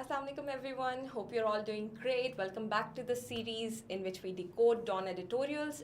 Assalamualaikum everyone. Hope you're all doing great. Welcome back to the series in which we decode Dawn editorials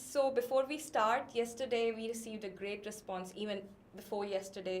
So before we start, yesterday we received a great response. Even before yesterday,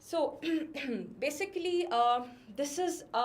So basically this is a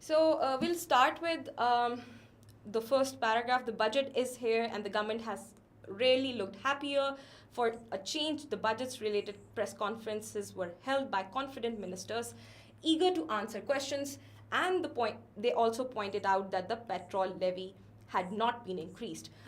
So we'll start with the first paragraph. The budget is here and the government has really looked happier. For a change, the budget's related press conferences were held by confident ministers eager to answer questions, and they also pointed out that the petrol levy had not been increased.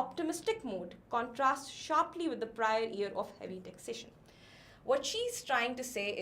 optimistic mood contrasts sharply with the prior year of heavy taxation. What she's trying to say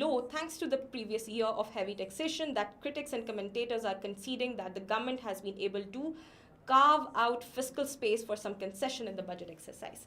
low thanks to the previous year of heavy taxation that critics and commentators are conceding that the government has been able to carve out fiscal space for some concession in the budget exercise.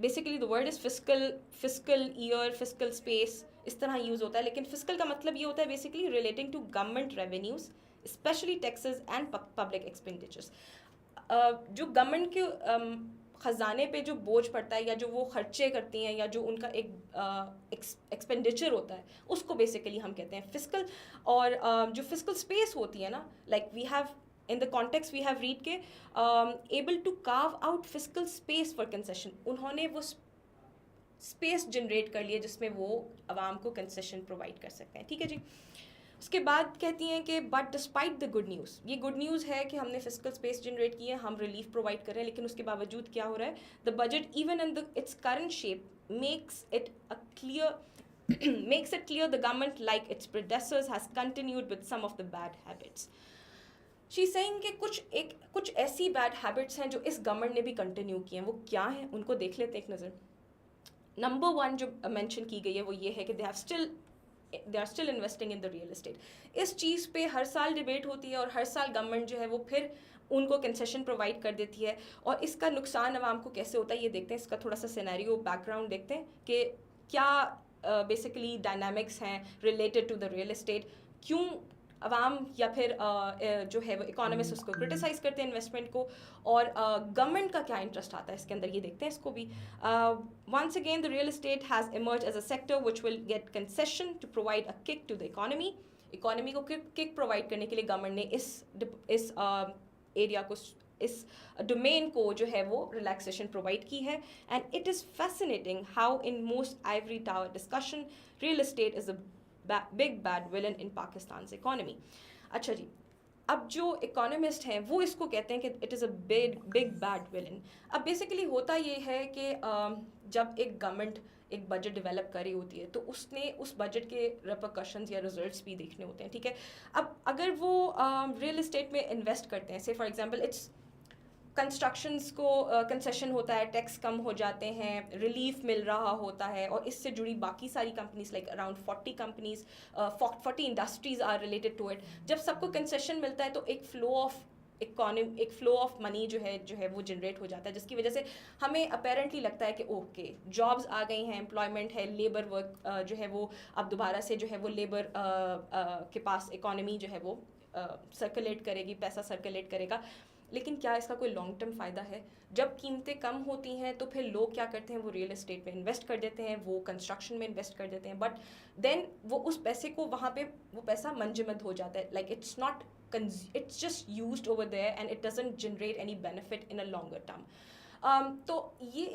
Basically the word is fiscal year, fiscal space اس طرح use ہوتا ہے, لیکن fiscal کا مطلب یہ ہوتا ہے basically relating to government revenues specially taxes and public expenditures. جو گورنمنٹ کے خزانے پہ جو بوجھ پڑتا ہے یا جو وہ خرچے کرتی ہیں یا جو ان کا ایک ایکسپینڈیچر ہوتا ہے اس کو بیسیکلی ہم کہتے ہیں فسکل. اور جو فسکل اسپیس ہوتی ہے نا, like we have in the context we have read کے able to carve out fiscal space for concession. انہوں نے وہ اسپیس جنریٹ کر لیے جس میں وہ عوام کو کنسیشن پرووائڈ کر سکتے ہیں, ٹھیک ہے جی. اس کے بعد کہتی ہیں کہ but despite the good news, یہ گڈ نیوز ہے کہ ہم نے فسکل اسپیس جنریٹ کی ہے, ہم ریلیف پرووائڈ کر رہے ہیں, لیکن اس کے باوجود کیا ہو رہا ہے, the budget even in its current shape makes it clear the government like its predecessors has continued with some of the bad habits. شی سینگ کہ کچھ ایسی بیڈ ہیبٹس ہیں جو اس گورنمنٹ نے بھی کنٹینیو کی ہیں. وہ کیا ہیں ان کو دیکھ لیتے ہیں ایک نظر. نمبر 1 جو مینشن کی گئی ہے وہ یہ ہے کہ they are still investing in the real estate. اس چیز پہ ہر سال ڈبیٹ ہوتی ہے اور ہر سال گورنمنٹ جو ہے وہ پھر ان کو کنسیشن پرووائڈ کر دیتی ہے, اور اس کا نقصان عوام کو کیسے ہوتا ہے یہ دیکھتے ہیں. اس کا تھوڑا سا سینیریو بیک گراؤنڈ دیکھتے ہیں کہ کیا بیسیکلی ڈائنامکس ہیں related to the real estate, کیوں عوام یا پھر جو ہے وہ اکانومسٹ اس کو کرٹیسائز کرتے ہیں انویسٹمنٹ کو, اور گورنمنٹ کا کیا انٹرسٹ آتا ہے اس کے اندر, یہ دیکھتے ہیں اس کو بھی. Once again the real estate has emerged as a sector which will get concession to provide a kick to the economy. Economy کو کک پرووائڈ کرنے کے لیے گورنمنٹ نے اس ایریا کو, اس ڈومین کو جو ہے وہ ریلیکسیشن پرووائڈ کی ہے. And it is fascinating how in most ivory tower discussion real estate is a big bad villain in Pakistan's economy. اچھا جی, اب جو اکانومسٹ ہیں وہ اس کو کہتے ہیں کہ it is a big bad villain. اب بیسیکلی ہوتا یہ ہے کہ جب ایک گورنمنٹ ایک بجٹ ڈیولپ کر رہی ہوتی ہے تو اس نے اس بجٹ کے ریپرکشنز یا ریزلٹس بھی دیکھنے ہوتے ہیں, ٹھیک ہے. اب اگر وہ ریئل اسٹیٹ میں انویسٹ کرتے ہیں, سے فار ایگزامپل اٹس کنسٹرکشنس کو کنسیشن ہوتا ہے, ٹیکس کم ہو جاتے ہیں, ریلیف مل رہا ہوتا ہے, اور اس سے جڑی باقی ساری companies like around 40 companies 40 industries are related to it. جب سب کو کنسیشن ملتا ہے تو ایک فلو آف منی جو ہے وہ جنریٹ ہو جاتا ہے, جس کی وجہ سے ہمیں اپیرنٹلی لگتا ہے کہ اوکے جابز آ گئی ہیں, امپلائمنٹ ہے, لیبر ورک جو ہے وہ اب دوبارہ سے جو ہے وہ لیبر کے پاس اکانومی جو ہے وہ سرکولیٹ کرے گی, پیسہ سرکولیٹ کرے گا. لیکن کیا اس کا کوئی لانگ ٹرم فائدہ ہے؟ جب قیمتیں کم ہوتی ہیں تو پھر لوگ کیا کرتے ہیں, وہ ریئل اسٹیٹ میں انویسٹ کر دیتے ہیں, وہ کنسٹرکشن میں انویسٹ کر دیتے ہیں, بٹ دین وہ اس پیسے کو وہاں پہ وہ پیسہ منجمد ہو جاتا ہے, like it's just used over there and it doesn't generate any benefit in a longer term. تو یہ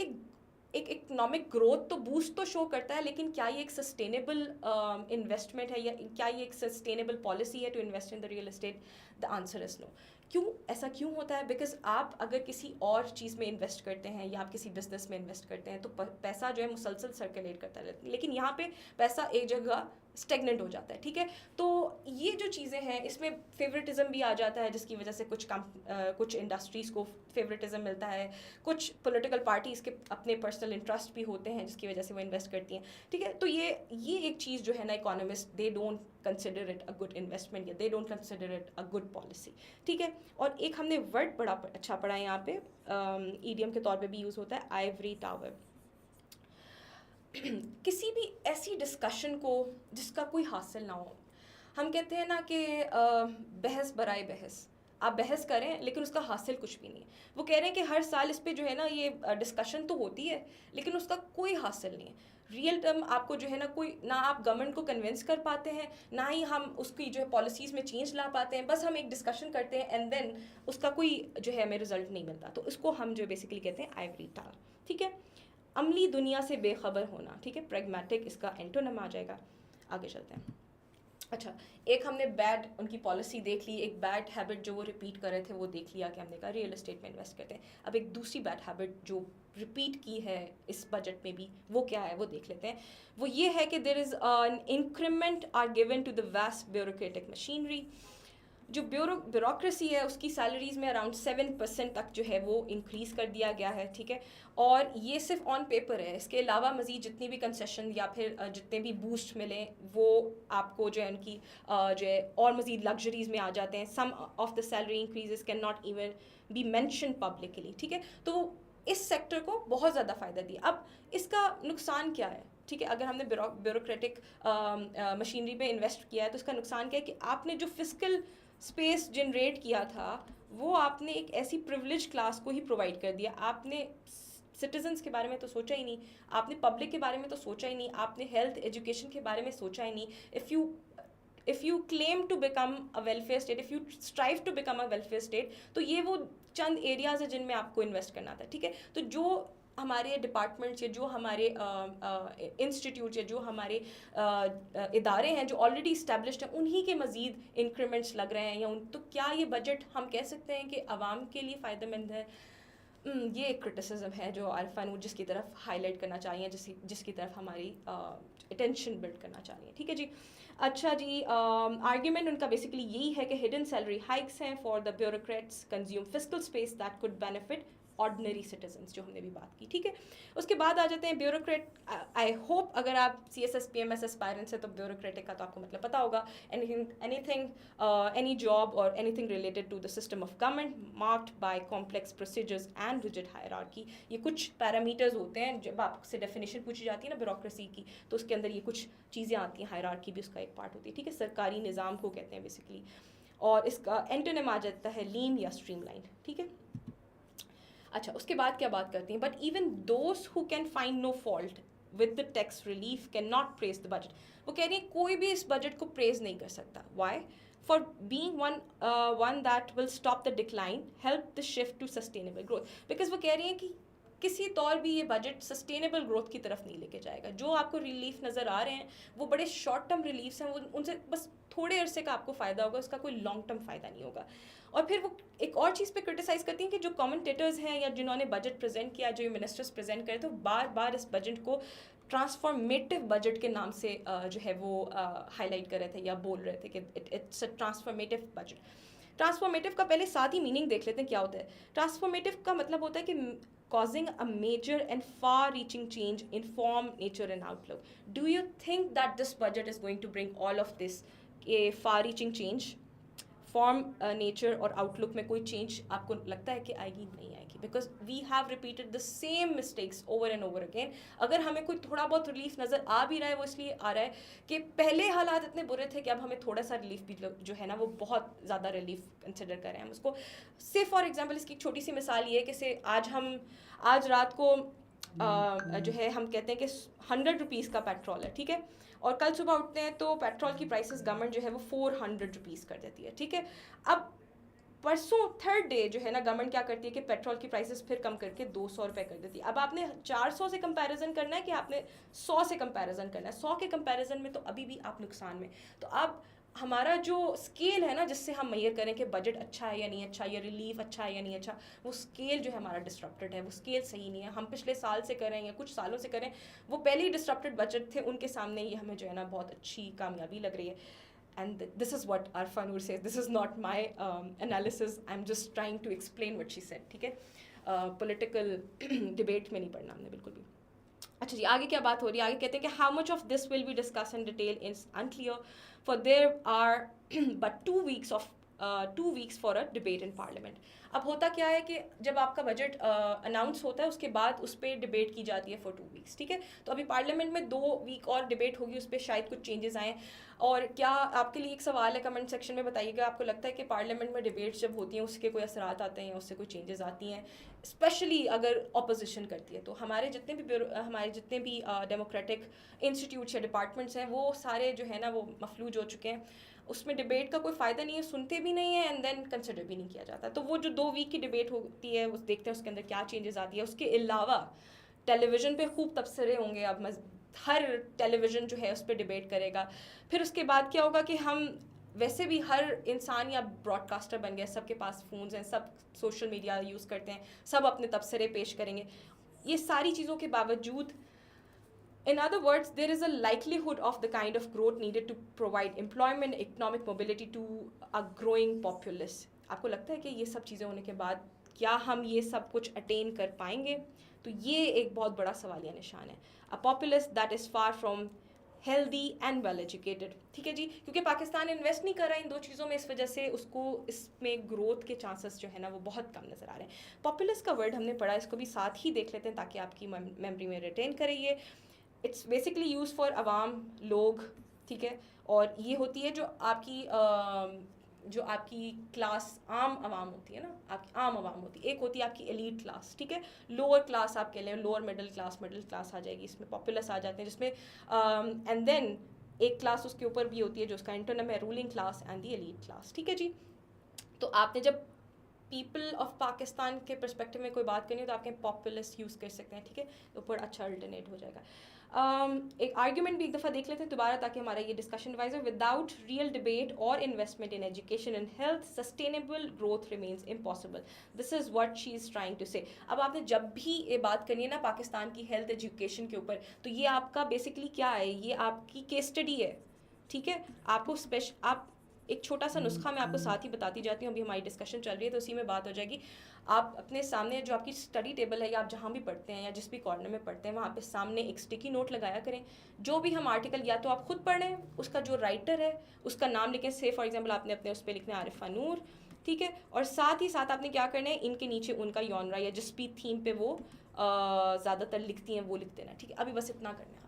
ایک اکنامک گروتھ تو بوسٹ تو شو کرتا ہے, لیکن کیا یہ ایک سسٹینیبل انویسٹمنٹ ہے یا کیا یہ ایک سسٹینیبل پالیسی ہے to invest in the real estate? The answer is no. کیوں ایسا کیوں ہوتا ہے؟ بیکاز آپ اگر کسی اور چیز میں انویسٹ کرتے ہیں یا آپ کسی بزنس میں انویسٹ کرتے ہیں تو پیسہ جو ہے مسلسل سرکولیٹ کرتا ہے, لیکن یہاں پہ پیسہ ایک جگہ اسٹیگننٹ ہو جاتا ہے, ٹھیک ہے. تو یہ جو چیزیں ہیں اس میں فیوریٹزم بھی آ جاتا ہے, جس کی وجہ سے کچھ انڈسٹریز کو فیوریٹزم ملتا ہے, کچھ پولیٹیکل پارٹیز کے اپنے پرسنل انٹرسٹ بھی ہوتے ہیں جس کی وجہ سے وہ انویسٹ کرتی ہیں, ٹھیک ہے. تو یہ ایک چیز جو ہے نا, economist they don't consider it a good investment یا they don't consider it a good policy, ٹھیک ہے. اور ایک ہم نے ورڈ بڑا اچھا پڑھا ہے یہاں پہ, ایڈیم کے طور پہ بھی یوز ہوتا ہے, آئیوری ٹاور. کسی بھی ایسی ڈسکشن کو جس کا کوئی حاصل نہ ہو, ہم کہتے ہیں نا کہ بحث برائے بحث, آپ بحث کریں لیکن اس کا حاصل کچھ بھی نہیں ہے. وہ کہہ رہے ہیں کہ ہر سال اس پہ جو ہے نا یہ ڈسکشن تو ہوتی ہے لیکن اس کا کوئی حاصل نہیں ہے. ریئل ٹرم آپ کو جو ہے نا کوئی نہ آپ گورنمنٹ کو کنونس کر پاتے ہیں, نہ ہی ہم اس کی جو ہے پالیسیز میں چینج لا پاتے ہیں, بس ہم ایک ڈسکشن کرتے ہیں اینڈ دین اس کا کوئی جو ہے ہمیں رزلٹ نہیں ملتا. تو اس کو ہم جو بیسیکلی کہتے ہیں آئیوری ٹاور, ٹھیک ہے. عملی دنیا سے بے خبر ہونا, ٹھیک ہے, پریگمیٹک اس کا اینٹونم آ جائے گا. آگے چلتے ہیں. اچھا, ایک ہم نے بیڈ ان کی پالیسی دیکھ لی, ایک بیڈ ہیبٹ جو وہ ریپیٹ کر رہے تھے وہ دیکھ لیا کہ ہم نے کہا ریئل اسٹیٹ میں انویسٹ کرتے ہیں. اب ایک دوسری بیڈ ہیبٹ جو ریپیٹ کی ہے اس بجٹ میں بھی, وہ کیا ہے وہ دیکھ لیتے ہیں. وہ یہ ہے کہ there is an increment are given to the west bureaucratic machinery. جو بیوروکریسی ہے اس کی سیلریز میں اراؤنڈ 7% تک جو ہے وہ انکریز کر دیا گیا ہے, ٹھیک ہے. اور یہ صرف آن پیپر ہے, اس کے علاوہ مزید جتنی بھی کنسیشن یا پھر جتنے بھی بوسٹ ملیں وہ آپ کو جو ہے ان کی جو ہے اور مزید لگژریز میں آ جاتے ہیں. Some of the salary increases can not even be mention publicly, ٹھیک ہے. تو اس سیکٹر کو بہت زیادہ فائدہ دیا. اب اس کا نقصان کیا ہے؟ ٹھیک ہے, اگر ہم نے بیوروکریٹک مشینری پہ انویسٹ کیا ہے تو اس کا نقصان کیا ہے کہ آپ نے جو فزیکل اسپیس جنریٹ کیا تھا وہ آپ نے ایک ایسی پریولیج کلاس کو ہی پرووائڈ کر دیا. آپ نے سٹیزنس کے بارے میں تو سوچا ہی نہیں, آپ نے پبلک کے بارے میں تو سوچا ہی نہیں, آپ نے ہیلتھ ایجوکیشن کے بارے میں سوچا ہی نہیں. if you claim to become a welfare state, if you strive to become a welfare state, تو یہ وہ چند ایریاز ہیں جن میں آپ کو انویسٹ کرنا تھا. ٹھیک ہے, تو جو ہمارے ڈپارٹمنٹس یا جو ہمارے انسٹیٹیوٹس یا جو ہمارے ادارے ہیں جو آلریڈی اسٹیبلشڈ ہیں انہی کے مزید انکریمنٹس لگ رہے ہیں یا تو کیا یہ بجٹ ہم کہہ سکتے ہیں کہ عوام کے لیے فائدہ مند ہے؟ یہ ایک کرٹیسزم ہے جو عارفہ نور جس کی طرف ہائی لائٹ کرنا چاہیے, جس کی طرف ہماری اٹینشن بلڈ کرنا چاہیے. ٹھیک ہے جی. اچھا جی, آرگیومنٹ ان کا بیسیکلی یہی ہے کہ ہڈن سیلری ہائکس ہیں for the bureaucrats consume fiscal space that could benefit ordinary citizens, جو ہم نے بھی بات کی. ٹھیک ہے, اس کے بعد آ جاتے ہیں بیوروکریٹ. آئی ہوپ اگر آپ C S S P M S aspirants ہیں تو بیوروکریٹک کا تو آپ کو مطلب پتہ ہوگا. any job or anything related to the system of government marked by complex procedures and rigid hierarchy. یہ کچھ پیرامیٹرز ہوتے ہیں, جب آپ سے ڈیفینیشن پوچھی جاتی ہے نا بیوروکریسی کی تو اس کے اندر یہ کچھ چیزیں آتی ہیں, ہائرارکی بھی اس کا ایک پارٹ ہوتی ہے. ٹھیک ہے, سرکاری نظام کو کہتے ہیں بیسیکلی, اور اس کا اینٹونیم آ جاتا ہے لین یا اسٹریم لائن. ٹھیک ہے. اچھا, اس کے بعد کیا بات کرتی ہیں, but even those who can find no fault with the tax relief can not praise the budget. وہ کہہ رہی ہیں کوئی بھی اس بجٹ کو پریز نہیں کر سکتا. Why? For being one that will stop the decline, help the shift to sustainable growth. Because وہ کہہ رہی ہیں کہ کسی طور بھی یہ بجٹ سسٹینیبل گروتھ کی طرف نہیں لے کے جائے گا. جو آپ کو ریلیف نظر آ رہے ہیں وہ بڑے شارٹ ٹرم ریلیفس ہیں, وہ ان سے بس تھوڑے عرصے کا آپ کو فائدہ ہوگا, اس کا کوئی لانگ ٹرم فائدہ نہیں ہوگا. اور پھر وہ ایک اور چیز پہ کرٹیسائز کرتی ہیں کہ جو کمنٹیٹرز ہیں یا جنہوں نے بجٹ پریزنٹ کیا, جو منسٹرز پریزنٹ کرے, تو بار بار اس بجٹ کو ٹرانسفارمیٹیو بجٹ کے نام سے جو ہے وہ ہائی لائٹ کر رہے تھے یا بول رہے تھے کہ it's a transformative budget. Transformative کا پہلے ساتھ ہی میننگ دیکھ لیتے ہیں کیا ہوتا ہے. ٹرانسفارمیٹیو کا مطلب ہوتا ہے کہ causing a major and far-reaching change in form, nature and outlook. Do you think that this budget is going to bring all of this, a far-reaching change? Form nature اور آؤٹ لک میں کوئی change آپ کو لگتا ہے کہ آئے گی؟ نہیں آئے گی, because we have repeated the same mistakes over and over again. اگر ہمیں کوئی تھوڑا بہت ریلیف نظر آ بھی رہا ہے وہ اس لیے آ رہا ہے کہ پہلے حالات اتنے برے تھے کہ اب ہمیں تھوڑا سا ریلیف بھی جو ہے نا وہ بہت زیادہ ریلیف کنسیڈر کریں ہم اس کو. سے فار ایگزامپل اس کی ایک چھوٹی سی مثال یہ ہے کہ آج رات کو جو ہے ہم کہتے ہیں کہ 100 روپیز کا پیٹرول ہے. ٹھیک ہے, اور کل صبح اٹھتے ہیں تو پیٹرول کی پرائسز گورنمنٹ جو ہے وہ 400 روپیز کر دیتی ہے. ٹھیک ہے, اب پرسوں تھرڈ ڈے جو ہے نا گورنمنٹ کیا کرتی ہے کہ پیٹرول کی پرائسز پھر کم کر کے 200 روپے کر دیتی ہے. اب آپ نے 400 سے کمپیریزن کرنا ہے کہ آپ نے 100 سے کمپیریزن کرنا ہے. 100 کے کمپیریزن میں تو ابھی بھی آپ نقصان میں. تو اب ہمارا جو اسکیل ہے نا جس سے ہم میئر کریں کہ بجٹ اچھا ہے یا نہیں اچھا, یا ریلیف اچھا ہے یا نہیں اچھا, وہ اسکیل جو ہے ہمارا ڈسٹرپٹڈ ہے, وہ اسکیل صحیح نہیں ہے. ہم پچھلے سال سے کریں یا کچھ سالوں سے کریں, وہ پہلے ہی ڈسٹرپٹڈ بجٹ تھے, ان کے سامنے یہ ہمیں جو ہے نا بہت اچھی کامیابی لگ رہی ہے. And this is what Arfa Noor says. This is not my analysis. I'm just trying to explain what she said. ٹھیک ہے, political debate میں نہیں پڑھنا ہم نے بالکل بھی. اچھا جی, آگے کیا بات ہو رہی ہے؟ آگے کہتے ہیں کہ how much of this will be discussed in detail is unclear, for there are but 2 weeks for a debate in parliament. اب ہوتا کیا ہے کہ جب آپ کا بجٹ اناؤنس ہوتا ہے اس کے بعد اس پہ ڈبیٹ کی جاتی ہے فار 2 weeks. ٹھیک ہے, تو ابھی پارلیمنٹ میں 2 week اور ڈبیٹ ہوگی, اس پہ شاید کچھ چینجز آئیں. اور کیا آپ کے لیے ایک سوال ہے, کمنٹ سیکشن میں بتائیے گا, آپ کو لگتا ہے کہ پارلیمنٹ میں ڈبیٹس جب ہوتی ہیں اس کے کوئی اثرات آتے ہیں یا اس سے کوئی چینجز آتی ہیں, اسپیشلی اگر اپوزیشن کرتی ہے؟ تو ہمارے جتنے بھی ڈیموکریٹک انسٹیٹیوٹس یا ڈپارٹمنٹس ہیں وہ سارے جو ہے نا وہ مفلوج ہو چکے ہیں. اس میں ڈبیٹ کا کوئی فائدہ نہیں ہے, سنتے بھی نہیں ہیں اینڈ دین کنسیڈر بھی نہیں کیا جاتا. تو وہ جو 2 week کی ڈبیٹ ہوتی ہے اس دیکھتے ہیں اس کے اندر کیا چینجز آتی ہے. اس کے علاوہ ٹیلی ویژن پہ خوب تبصرے ہوں گے, اب ہر ٹیلی ویژن جو ہے اس پہ ڈبیٹ کرے گا. پھر اس کے بعد کیا ہوگا کہ ہم ویسے بھی ہر انسان یا براڈ کاسٹر بن گیا, سب کے پاس فونز ہیں, سب سوشل میڈیا یوز کرتے ہیں, سب اپنے تبصرے پیش کریں گے. یہ ساری چیزوں کے باوجود, in other words, there is a likelihood of the kind of growth needed to provide employment, economic mobility to a growing populace. آپ کو لگتا ہے کہ یہ سب چیزیں ہونے کے بعد کیا ہم یہ سب کچھ اٹین کر پائیں گے؟ تو یہ ایک بہت بڑا سوالیہ نشان ہے. A populace that is far from healthy and well educated. ٹھیک ہے جی, کیونکہ پاکستان انویسٹ نہیں کر رہا ان دو چیزوں میں, اس وجہ سے اس کو اس میں گروتھ کے چانسز جو ہے نا وہ بہت کم نظر آ رہے ہیں. پاپولس کا ورڈ ہم نے پڑھا, اس کو بھی ساتھ ہی دیکھ لیتے ہیں تاکہ آپ کی میموری میں ریٹین کرے. یہ اٹس بیسکلی یوز فار عوام, لوگ, ٹھیک ہے, اور یہ ہوتی ہے جو آپ کی کلاس عام عوام ہوتی ہے نا, آپ کی عام عوام ہوتی ہے. ایک ہوتی ہے آپ کی ایلیٹ کلاس, ٹھیک ہے, لوور کلاس آپ کہہ لیں, لوور مڈل کلاس آ جائے گی, اس میں پاپولس آ جاتے ہیں, جس میں اینڈ دین ایک کلاس اس کے اوپر بھی ہوتی ہے جو اس کا انٹرنم ہے, ruling class and the elite class. ٹھیک ہے جی. تو آپ نے جب پیپل آف پاکستان کے پرسپیکٹو میں کوئی بات کرنی ہے تو آپ کے پاپولس یوز کر سکتے ہیں, ٹھیک ہے, اوپر اچھا الٹرنیٹ ہو جائے گا. ایک آرگیومنٹ بھی ایک دفعہ دیکھ لیتے ہیں دوبارہ تاکہ ہمارا یہ ڈسکشن وائز ہو. وداؤٹ ریئل ڈبیٹ اور investment in education and health sustainable growth remains impossible. This is what she is trying to say. اب آپ نے جب بھی یہ بات کرنی ہے نا پاکستان کی ہیلتھ ایجوکیشن کے اوپر, تو یہ آپ کا بیسکلی کیا ہے, یہ آپ کی کیس اسٹڈی ہے. ٹھیک ہے, آپ کو آپ ایک چھوٹا سا نسخہ میں آپ کو ساتھ ہی بتاتی جاتی ہوں, ابھی ہماری ڈسکشن چل رہی ہے تو اسی میں بات ہو جائے گی. آپ اپنے سامنے جو آپ کی اسٹڈی ٹیبل ہے, یا آپ جہاں بھی پڑھتے ہیں یا جس بھی کارنر میں پڑھتے ہیں, وہاں پہ سامنے ایک اسٹکی نوٹ لگایا کریں. جو بھی ہم آرٹیکل یا تو آپ خود پڑھ لیں, اس کا جو رائٹر ہے اس کا نام لکھیں. سے فار ایگزامپل آپ نے اپنے اس پہ لکھنا ہے عارفہ نور, ٹھیک ہے, اور ساتھ ہی ساتھ آپ نے کیا کرنا ہے, ان کے نیچے ان کا یونرا یا جس بھی تھیم پہ وہ زیادہ تر لکھتی ہیں وہ لکھ دینا. ٹھیک ہے, ابھی بس اتنا کرنا ہے.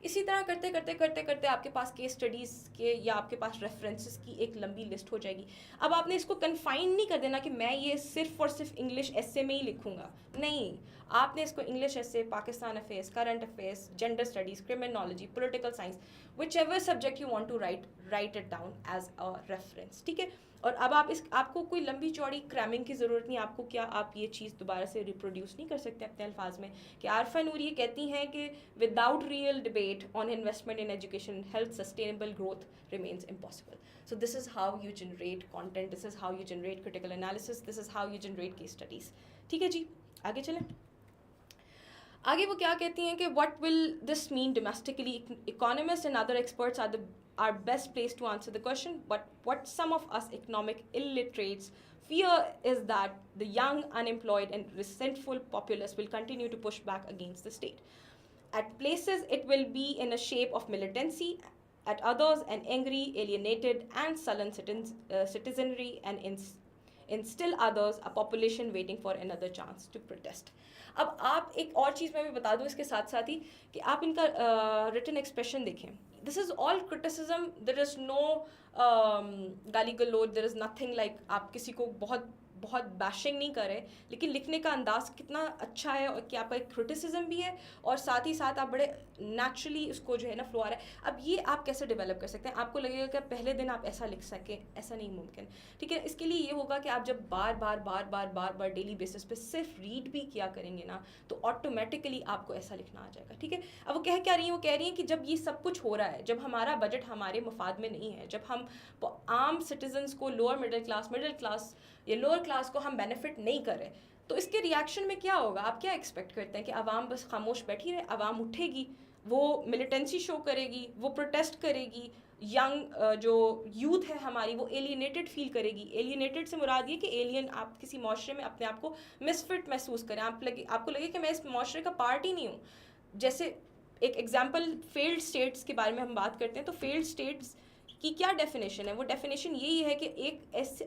اسی طرح کرتے کرتے کرتے کرتے آپ کے پاس کیس اسٹڈیز کے یا آپ کے پاس ریفرنسز کی ایک لمبی لسٹ ہو جائے گی. اب آپ نے اس کو کنفائن نہیں کر دینا کہ میں یہ صرف اور صرف انگلش ایسے میں ہی لکھوں گا, نہیں. آپ نے اس کو English essay, Pakistan affairs, current affairs, gender studies, criminology, political science, whichever subject you want to write it down as a reference. ٹھیک ہے, اور اب آپ کو کوئی لمبی چوڑی کرامنگ کی ضرورت نہیں. آپ کو کیا, آپ یہ چیز دوبارہ سے ریپروڈیوس نہیں کر سکتے اپنے الفاظ میں کہ عارفہ نور یہ کہتی ہیں کہ without real debate on investment in education health sustainable growth remains impossible. So this is how you generate content, this is how you generate critical analysis, this is how you generate case studies. ٹھیک ہے جی, آگے چلیں. آگے وہ کیا کہتی ہیں کہ what will this mean domestically. Economists and other experts are best placed to answer the question, but what some of us economic illiterates fear is that the young, unemployed and resentful populace will continue to push back against the state. At places it will be in a shape of militancy, at others an angry, alienated and sullen citizenry, and in still others a population waiting for another chance to protest. اب آپ ایک اور چیز میں بھی بتا دوں اس کے ساتھ ساتھ ہی کہ آپ ان کا ریٹن ایکسپریشن دیکھیں. دس از آل کرٹیسزم, دیر از نو گالی گلوچ, دیر از نتھنگ لائک آپ کسی کو بہت بیشنگ نہیں کر رہے, لیکن لکھنے کا انداز کتنا اچھا ہے, اور کہ آپ کا ایک کرٹیسزم بھی ہے اور ساتھ ہی ساتھ آپ بڑے نیچرلی اس کو جو ہے نا فلو آ رہا ہے. اب یہ آپ کیسے ڈیولپ کر سکتے ہیں؟ آپ کو لگے گا کہ پہلے دن آپ ایسا لکھ سکیں, ایسا نہیں ممکن. ٹھیک ہے, اس کے لیے یہ ہوگا کہ آپ جب بار بار ڈیلی بیسس پہ صرف ریڈ بھی کیا کریں گے نا, تو آٹومیٹیکلی آپ کو ایسا لکھنا آ جائے گا. ٹھیک ہے, اب وہ کہہ کیا رہی ہیں, وہ کہہ رہی ہیں کہ جب یہ سب کچھ ہو رہا ہے, جب ہمارا بجٹ ہمارے مفاد میں نہیں ہے, جب ہم عام سٹیزنس کو, لوور مڈل کلاس یا لوور کلاس کو ہم بینیفٹ نہیں کر رہے, تو اس کے ریئیکشن میں کیا ہوگا؟ آپ کیا ایکسپیکٹ کرتے ہیں کہ عوام بس خاموش بیٹھی رہے؟ عوام اٹھے گی, وہ ملیٹنسی شو کرے گی, وہ پروٹیسٹ کرے گی. ینگ جو یوتھ ہے ہماری وہ ایلینیٹڈ فیل کرے گی. ایلینیٹڈ سے مراد یہ کہ ایلین, آپ کسی معاشرے میں اپنے آپ کو مس فٹ محسوس کریں, آپ کو لگے کہ میں اس معاشرے کا پارٹ ہی نہیں ہوں. جیسے ایک ایگزامپل فیلڈ اسٹیٹس کے بارے میں ہم بات کرتے ہیں, تو فیلڈ اسٹیٹس کی کیا ڈیفینیشن ہے؟ وہ ڈیفینیشن یہی ہے کہ ایک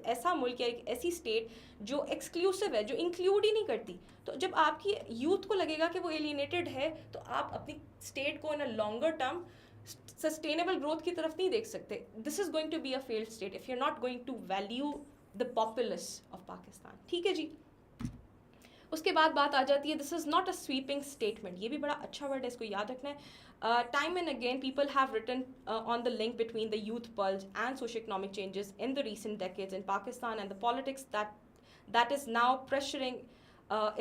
ایسا ملک یا ایک ایسی اسٹیٹ جو ایکسکلوسیو ہے, جو انکلوڈ ہی نہیں کرتی. تو جب آپ کی یوتھ کو لگے گا کہ وہ ایلینیٹڈ ہے, تو آپ اپنی اسٹیٹ کو in a longer term sustainable growth کی طرف نہیں دیکھ سکتے. This is going to be a failed state if you are not going to value the populace of Pakistan. ٹھیک ہے جی. اس کے بعد بات آ جاتی ہے, this is not a sweeping statement. یہ بھی بڑا اچھا ورڈ ہے, اس کو یاد رکھنا ہے. Time and again people have written on the link between the youth pulse and socio-economic changes in the recent decades in Pakistan and the politics that is now pressuring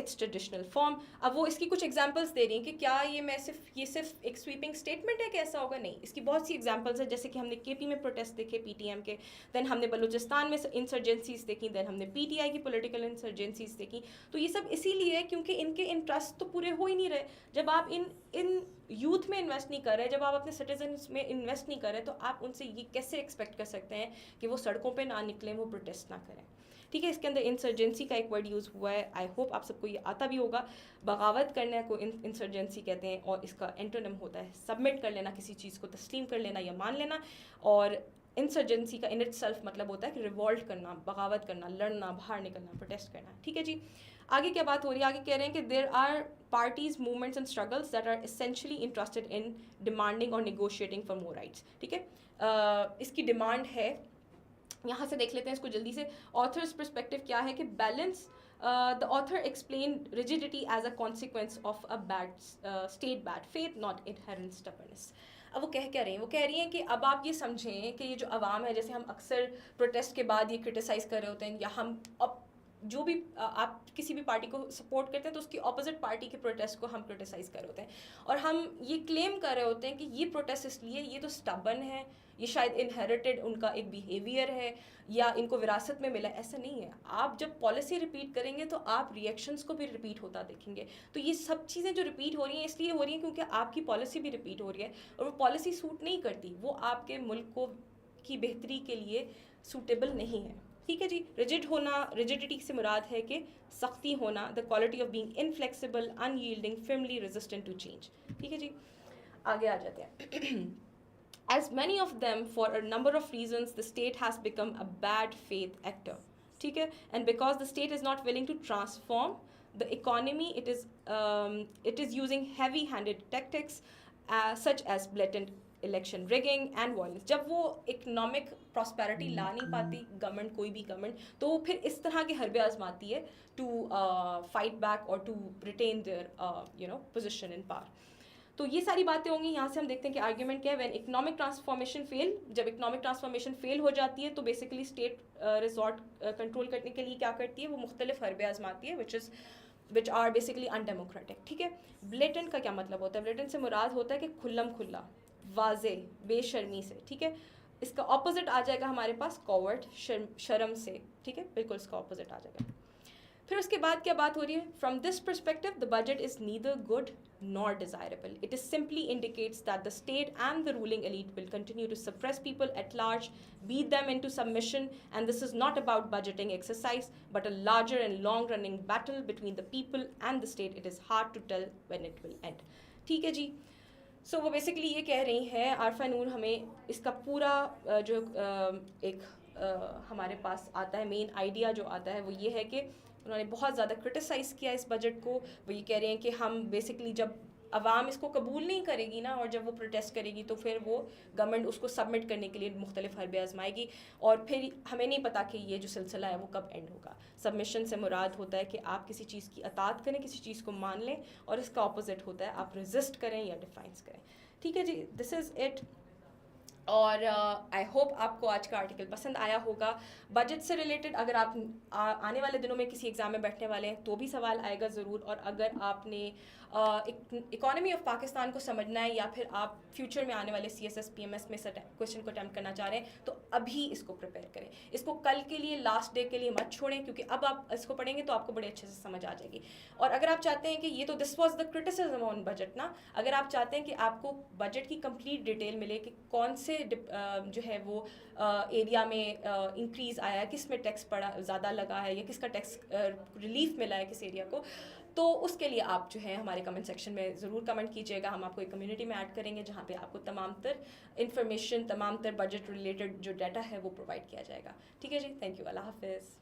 its traditional form. اب وہ اس کی کچھ examples دے رہی ہیں کہ کیا یہ صرف ایک سویپنگ اسٹیٹمنٹ ہے کہ ایسا ہوگا؟ نہیں, اس کی بہت سی ایگزامپلس ہیں. جیسے کہ ہم نے کے پی میں پروٹیسٹ دیکھے پی ٹی ایم کے, دین ہم نے بلوچستان میں انسرجنسیز دیکھی, دین ہم نے پی ٹی آئی کی پولیٹیکل انسرجنسیز دیکھی. تو یہ سب اسی لیے ہے کیونکہ ان کے انٹرسٹ تو پورے ہو ہی نہیں رہے. جب آپ ان یوتھ میں انویسٹ نہیں کر رہے, جب آپ اپنے سٹیزنس میں انویسٹ نہیں کر رہے, تو آپ ان سے یہ کیسے ایکسپیکٹ کر سکتے ہیں کہ وہ سڑکوں پہ نہ نکلیں, وہ پروٹیسٹ نہ کریں؟ ٹھیک ہے. اس کے اندر انسرجنسی کا ایک ورڈ یوز ہوا ہے, آئی ہوپ آپ سب کو یہ آتا بھی ہوگا. بغاوت کرنے کو انسرجنسی کہتے ہیں, اور اس کا اینٹونیم ہوتا ہے سبمٹ کر لینا, کسی چیز کو تسلیم کر لینا یا مان لینا. اور انسرجنسی کا ان اٹ سیلف مطلب ہوتا ہے کہ ریوولٹ کرنا, بغاوت کرنا, لڑنا, باہر نکلنا, پروٹیسٹ کرنا. ٹھیک ہے جی. آگے کیا بات ہو رہی ہے, آگے کہہ رہے ہیں کہ there are parties, movements and struggles that are essentially interested in demanding اور نیگوشیٹنگ فار مور رائٹس. ٹھیک ہے. اس کی ڈیمانڈ ہے, یہاں سے دیکھ لیتے ہیں اس کو جلدی سے. آتھرز پرسپیکٹو کیا ہے کہ balance, the author explained rigidity as a consequence of a state bad faith, not inherent stubbornness. اب وہ کہہ کیا رہی ہیں, وہ کہہ رہی ہیں کہ اب آپ یہ سمجھیں کہ یہ جو عوام ہے, جیسے ہم اکثر پروٹیسٹ کے بعد یہ کرٹیسائز کر رہے ہوتے ہیں, یا ہم اب جو بھی آپ کسی بھی پارٹی کو سپورٹ کرتے ہیں تو اس کی اپوزٹ پارٹی کے پروٹیسٹ کو ہم کرٹیسائز کر رہے ہوتے ہیں, اور ہم یہ کلیم کر رہے ہوتے ہیں کہ یہ پروٹیسٹ اس لیے, یہ تو اسٹبن ہے, یہ شاید انہیریٹڈ ان کا ایک بیہیویئر ہے, یا ان کو وراثت میں ملا. ایسا نہیں ہے. آپ جب پالیسی ریپیٹ کریں گے تو آپ ریئیکشنس کو بھی ریپیٹ ہوتا دیکھیں گے. تو یہ سب چیزیں جو ریپیٹ ہو رہی ہیں اس لیے ہو رہی ہیں کیونکہ آپ کی پالیسی بھی ریپیٹ ہو رہی ہے, اور وہ پالیسی سوٹ نہیں کرتی, وہ آپ کے ملک کو کی بہتری کے لیے سوٹیبل نہیں ہے. ٹھیک ہے جی. ریجڈ ہونا, ریجڈیٹی سے مراد ہے کہ سختی ہونا, the quality of being inflexible, unyielding, firmly resistant to change. ٹھیک ہے جی. آگے آ جاتے ہیں. As many of them, for a number of reasons, the state has become a bad faith actor. ٹھیک ہے. And because the state is not willing to transform the economy, it is using heavy-handed tactics such as blatant election rigging and violence. جب وہ economic prosperity لا نہیں پاتی government, کوئی بھی government, تو وہ پھر اس طرح کے حربے آزماتی ہے ٹو فائٹ بیک اور to retain their position in power. تو یہ ساری باتیں ہوں گی. یہاں سے ہم دیکھتے ہیں کہ آرگیومنٹ کیا ہے. وین اکنامک ٹرانسفارمیشن فیل, جب اکنامک ٹرانسفارمیشن فیل ہو جاتی ہے تو بیسیکلی اسٹیٹ ریزورٹ کنٹرول کرنے کے لیے کیا کرتی ہے, وہ مختلف حربے آزماتی ہے which are basically undemocratic. ٹھیک ہے. بلیٹنٹ کا کیا مطلب ہوتا ہے, بلیٹنٹ سے مراد ہوتا ہے کہ کھلم کھلا, واضح, بے شرمی سے. ٹھیک ہے. اس کا اپوزٹ آ جائے گا ہمارے پاس کوورٹ, شرم سے. ٹھیک ہے, بالکل اس کا اپوزٹ آ جائے گا. پھر اس کے بعد کیا بات ہو رہی ہے. From this perspective the budget is neither good nor desirable. It is simply indicates that the state and the ruling elite will continue to suppress people at large, beat them into submission, and this is not about budgeting exercise but a larger and long running battle between the people and the state. It is hard to tell when it will end. ٹھیک ہے جی. سو وہ basically یہ کہہ رہی ہیں عارفہ نور, ہمیں اس کا پورا جو ایک ہمارے پاس آتا ہے مین آئیڈیا جو آتا ہے وہ یہ ہے کہ انہوں نے بہت زیادہ کرٹیسائز کیا اس بجٹ کو. وہ یہ کہہ رہے ہیں کہ ہم بیسکلی جب عوام اس کو قبول نہیں کرے گی نا, اور جب وہ پروٹیسٹ کرے گی تو پھر وہ گورنمنٹ اس کو سبمٹ کرنے کے لیے مختلف حربے آزمائے گی, اور پھر ہمیں نہیں پتہ کہ یہ جو سلسلہ ہے وہ کب اینڈ ہوگا. سبمیشن سے مراد ہوتا ہے کہ آپ کسی چیز کی اطاعت کریں, کسی چیز کو مان لیں, اور اس کا اپوزٹ ہوتا ہے آپ ریزسٹ کریں یا ڈیفائنس کریں. ٹھیک ہے جی. دس از اٹ. اور آئی ہوپ آپ کو آج کا آرٹیکل پسند آیا ہوگا. بجٹ سے ریلیٹڈ اگر آپ آنے والے دنوں میں کسی ایگزام میں بیٹھنے والے ہیں تو بھی سوال آئے گا ضرور, اور اگر آپ نے اکانومی آف پاکستان کو سمجھنا ہے یا پھر آپ فیوچر میں آنے والے CSS PMS میں کویشچن کو اٹیمپٹ کرنا چاہ رہے ہیں تو ابھی اس کو پریپیئر کریں. اس کو کل کے لیے, لاسٹ ڈے کے لیے مت چھوڑیں, کیونکہ اب آپ اس کو پڑھیں گے تو آپ کو بڑے اچھے سے سمجھ آ جائے گی. اور اگر آپ چاہتے ہیں کہ یہ تو this was the criticism on budget نا, اگر آپ چاہتے ہیں کہ آپ کو بجٹ کی کمپلیٹ ڈیٹیل ملے کہ کون سے جو ہے وہ ایریا میں انکریز آیا ہے, کس میں ٹیکس پڑا زیادہ لگا ہے, یا کس کا ٹیکس ریلیف ملا ہے کس ایریا کو, تو اس کے لیے آپ جو ہے ہمارے کمنٹ سیکشن میں ضرور کمنٹ کیجیے گا. ہم آپ کو ایک کمیونٹی میں ایڈ کریں گے جہاں پہ آپ کو تمام تر انفارمیشن, تمام تر بجٹ ریلیٹڈ جو ڈیٹا ہے وہ پرووائڈ کیا جائے گا. ٹھیک ہے جی. Thank you. اللہ حافظ.